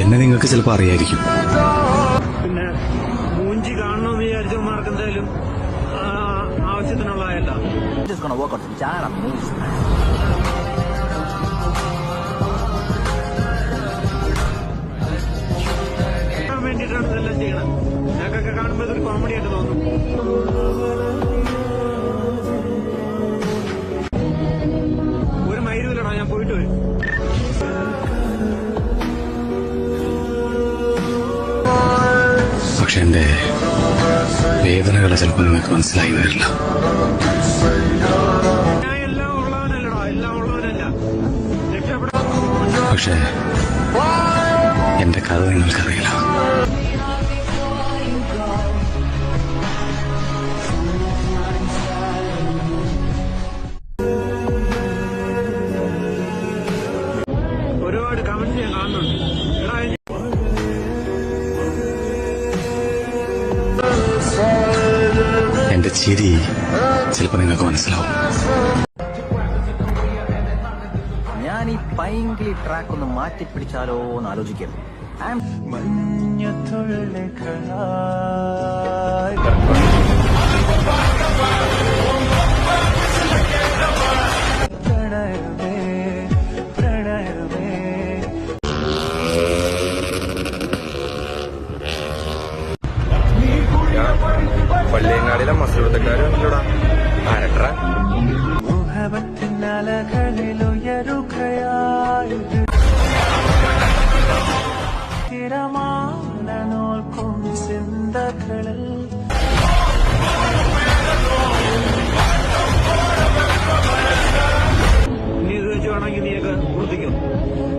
എന്നെ നിങ്ങൾക്ക് ചിലപ്പോൾ അറിയായിരിക്കും. പിന്നെ മൂഞ്ചി കാണണമെന്ന് വിചാരിച്ചവന്മാർക്ക് എന്തായാലും ആവശ്യത്തിനുള്ളതല്ല. വേണ്ടിയിട്ടാണ് ഇതെല്ലാം ചെയ്യണം. ഞങ്ങൾക്കൊക്കെ കാണുമ്പോൾ ഇതൊരു കോമഡി ആയിട്ട് തോന്നും. ഒരു മൈരുവിലടാ, ഞാൻ പോയിട്ട് വരും. പക്ഷെ എന്റെ വേദനകളെ ചിലപ്പോൾ നിങ്ങൾക്ക് മനസ്സിലായി വരില്ല. ഞാൻ എല്ലാം ഉള്ളവനല്ലടാ, എല്ലാം ഉള്ളവനല്ല. രക്ഷപ്പെടാൻ പക്ഷെ എന്റെ കഥ നിങ്ങൾക്കറിയില്ല. ഒരുപാട് കമന്റ്സ് ഞാൻ കാണുന്നുണ്ട്. എന്റെ ചിരി ചിലപ്പോൾ നിങ്ങൾക്ക് മനസ്സിലാവും. ഞാൻ ഈ പൈങ്കിളി ട്രാക്ക് ഒന്ന് മാറ്റിപ്പിടിച്ചാലോ എന്ന് ആലോചിക്കരുത്. പള്ളിയങ്ങാടിയിലെ മസൂടക്കാരുണ്ടല്ലോടാ. ആരട്ര നീ ഇത് വെച്ച് വേണമെങ്കിൽ നീയൊക്കെ വൃത്തിക്കും.